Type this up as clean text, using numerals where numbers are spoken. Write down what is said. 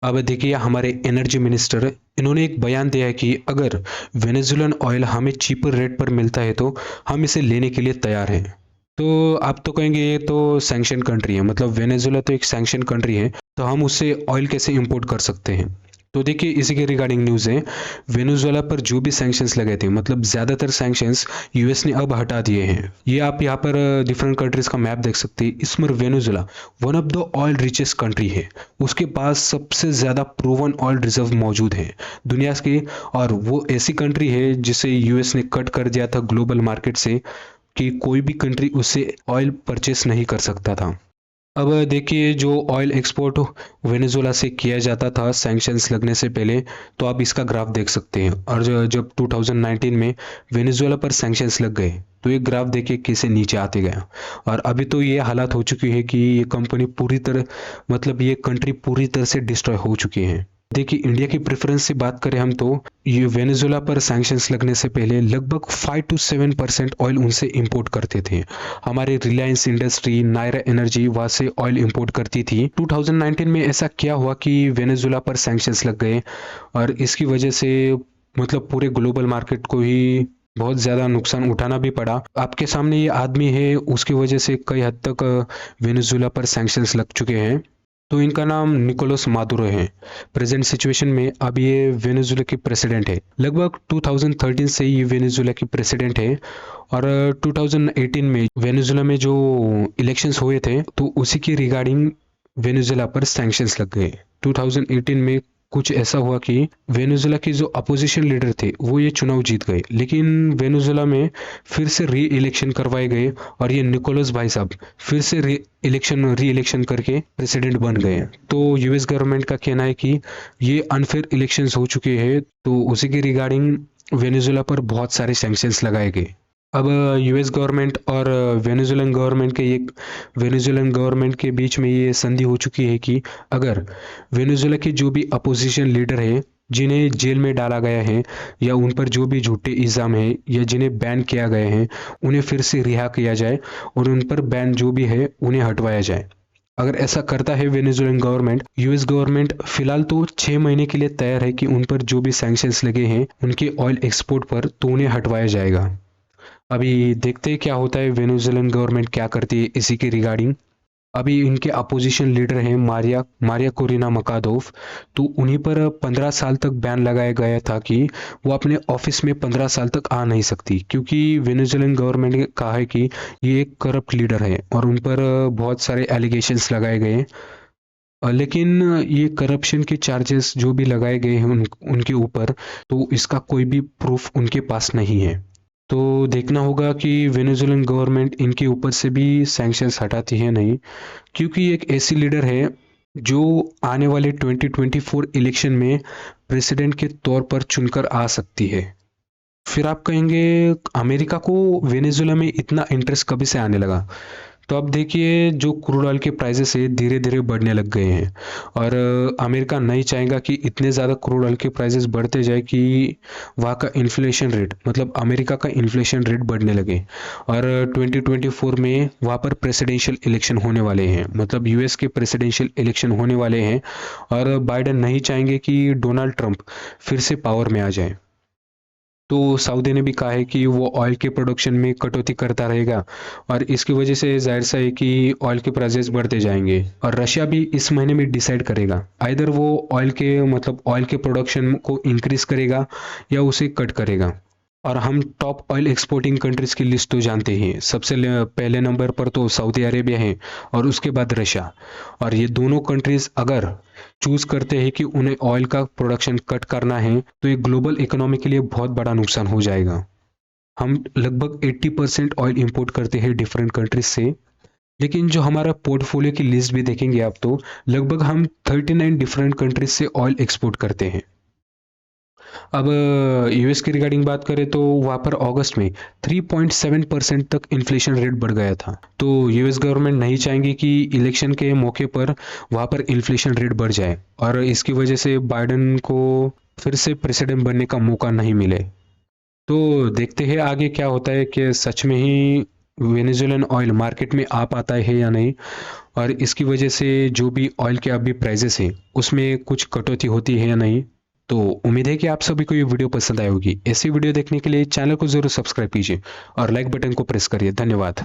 अब देखिए हमारे एनर्जी मिनिस्टर इन्होंने एक बयान दिया है कि अगर वेनेजुएलन ऑयल हमें चीपर रेट पर मिलता है तो हम इसे लेने के लिए तैयार हैं। तो आप तो कहेंगे ये तो सैंक्शन कंट्री है, मतलब वेनेजुएला तो एक सैंक्शन कंट्री है, तो हम उससे ऑयल कैसे इंपोर्ट कर सकते हैं। तो देखिए इसी के रिगार्डिंग न्यूज़ है। वेनेजुएला पर जो भी सैंक्शंस लगे थे, मतलब ज़्यादातर सैंक्शंस यूएस ने अब हटा दिए हैं। ये आप यहाँ पर डिफरेंट कंट्रीज का मैप देख सकते हैं। इसमें Venezuela one of the oil richest country है। उसके पास सबसे ज़्यादा प्रूवन ऑयल रिजर्व मौजूद है दुनिया की, और वो ऐसी कंट्री है जिसे यूएस ने कट कर दिया था ग्लोबल मार्केट से कि कोई भी कंट्री उससे ऑयल परचेस नहीं कर सकता था। अब देखिए जो ऑयल एक्सपोर्ट वेनेजुएला से किया जाता था सैंक्शंस लगने से पहले, तो आप इसका ग्राफ देख सकते हैं। और जब 2019 में वेनेजुएला पर सैंक्शंस लग गए तो ये ग्राफ देखिए कैसे नीचे आते गया। और अभी तो ये हालात हो चुकी है कि ये कंपनी पूरी तरह, मतलब ये कंट्री पूरी तरह से डिस्ट्रॉय हो चुकी है। देखिए इंडिया की प्रेफरेंस से बात करें हम, तो ये वेनेजुएला पर सैंक्शंस लगने से पहले लगभग 5 to 7% ऑयल उनसे इंपोर्ट करते थे। हमारे रिलायंस इंडस्ट्री, नायरा एनर्जी वहाँ से ऑयल इंपोर्ट करती थी। 2019 में ऐसा क्या हुआ कि वेनेजुएला पर सैंक्शंस लग गए, और इसकी वजह से मतलब पूरे ग्लोबल मार्केट को ही बहुत ज़्यादा नुकसान उठाना भी पड़ा। आपके सामने ये आदमी है, उसकी वजह से कई हद तक वेनेजुएला पर सैंक्शंस लग चुके हैं। तो इनका नाम निकोलस मादुरो है। प्रेजेंट सिचुएशन में अब ये वेनेजुएला के प्रेसिडेंट है। लगभग 2013 से ये वेनेजुएला की प्रेसिडेंट है। और 2018 में वेनेजुएला में जो इलेक्शंस हुए थे तो उसी के रिगार्डिंग वेनेजुएला पर सैंक्शंस लग गए। 2018 में कुछ ऐसा हुआ कि वेनेजुएला के जो अपोजिशन लीडर थे वो ये चुनाव जीत गए, लेकिन वेनेजुएला में फिर से री इलेक्शन करवाए गए और ये निकोलस भाई साहब फिर से री इलेक्शन करके प्रेसिडेंट बन गए। तो यूएस गवर्नमेंट का कहना है कि ये अनफेयर इलेक्शंस हो चुके हैं, तो उसी के रिगार्डिंग वेनेजुएला पर बहुत सारे सैंक्शंस लगाए गए। अब यूएस गवर्नमेंट और वेनेजुएलन गवर्नमेंट के बीच में ये संधि हो चुकी है कि अगर वेनेजुएला के जो भी अपोजिशन लीडर हैं जिन्हें जेल में डाला गया है, या उन पर जो भी झूठे इल्ज़ाम हैं, या जिन्हें बैन किया गया है, उन्हें फिर से रिहा किया जाए और उन पर बैन जो भी है उन्हें हटवाया जाए। अगर ऐसा करता है वेनेजुएलन गवर्नमेंट, यूएस गवर्नमेंट फिलहाल तो 6 महीने के लिए तैयार है कि उन पर जो भी सैंक्शंस लगे हैं उनके ऑयल एक्सपोर्ट पर, तो उन्हें हटवाया जाएगा। अभी देखते हैं क्या होता है, वेनेजुएलन गवर्नमेंट क्या करती है इसी के रिगार्डिंग। अभी इनके अपोजिशन लीडर हैं मारिया कोरिना मकादोव, तो उन्हीं पर 15 साल तक बैन लगाया गया था कि वो अपने ऑफिस में 15 साल तक आ नहीं सकती, क्योंकि वेनेजुएलन गवर्नमेंट ने कहा है कि ये एक करप्ट लीडर है और उन पर बहुत सारे एलिगेशंस लगाए गए हैं। लेकिन ये करप्शन के चार्जेस जो भी लगाए गए हैं उनके ऊपर, तो इसका कोई भी प्रूफ उनके पास नहीं है। तो देखना होगा कि वेनेजुएलन गवर्नमेंट इनके ऊपर से भी सैंक्शंस हटाती है नहीं, क्योंकि एक ऐसी लीडर है जो आने वाले 2024 इलेक्शन में प्रेसिडेंट के तौर पर चुनकर आ सकती है। फिर आप कहेंगे अमेरिका को वेनेजुएला में इतना इंटरेस्ट कभी से आने लगा। तो अब देखिए जो क्रूड ऑयल के प्राइसेस है धीरे धीरे बढ़ने लग गए हैं, और अमेरिका नहीं चाहेगा कि इतने ज़्यादा क्रूड ऑयल के प्राइसेस बढ़ते जाए कि वहाँ का इन्फ्लेशन रेट, मतलब अमेरिका का इन्फ्लेशन रेट बढ़ने लगे। और 2024 में वहाँ पर प्रेसिडेंशियल इलेक्शन होने वाले हैं, मतलब यूएस के प्रेसिडेंशियल इलेक्शन होने वाले हैं, और बाइडेन नहीं चाहेंगे कि डोनाल्ड ट्रंप फिर से पावर में आ जाए। तो सऊदी ने भी कहा है कि वो ऑयल के प्रोडक्शन में कटौती करता रहेगा, और इसकी वजह से जाहिर सा है कि ऑयल के प्राइसेस बढ़ते जाएंगे। और रशिया भी इस महीने में डिसाइड करेगा, आइदर वो ऑयल के प्रोडक्शन को इंक्रीज करेगा या उसे कट करेगा। और हम टॉप ऑयल एक्सपोर्टिंग कंट्रीज की लिस्ट तो जानते हैं, सबसे पहले नंबर पर तो सऊदी अरेबिया है और उसके बाद रशिया। और ये दोनों कंट्रीज अगर चूज करते हैं कि उन्हें ऑयल का प्रोडक्शन कट करना है, तो ये ग्लोबल इकोनॉमी के लिए बहुत बड़ा नुकसान हो जाएगा। हम लगभग 80% ऑयल इंपोर्ट करते हैं डिफरेंट कंट्रीज से, लेकिन जो हमारा पोर्टफोलियो की लिस्ट भी देखेंगे आप, तो लगभग हम 39 डिफरेंट कंट्रीज से ऑयल एक्सपोर्ट करते हैं। अब यूएस की रिगार्डिंग बात करें तो वहाँ पर अगस्त में 3.7% तक इन्फ्लेशन रेट बढ़ गया था। तो यूएस गवर्नमेंट नहीं चाहेंगी कि इलेक्शन के मौके पर वहाँ पर इन्फ्लेशन रेट बढ़ जाए, और इसकी वजह से बाइडेन को फिर से प्रेसिडेंट बनने का मौका नहीं मिले। तो देखते हैं आगे क्या होता है कि सच में ही वेनेजुएलन ऑयल मार्केट में आ पाता है या नहीं, और इसकी वजह से जो भी ऑयल के अभी प्राइजेस हैं उसमें कुछ कटौती होती है या नहीं। तो उम्मीद है कि आप सभी को ये वीडियो पसंद आई होगी। ऐसी वीडियो देखने के लिए चैनल को ज़रूर सब्सक्राइब कीजिए और लाइक बटन को प्रेस करिए। धन्यवाद।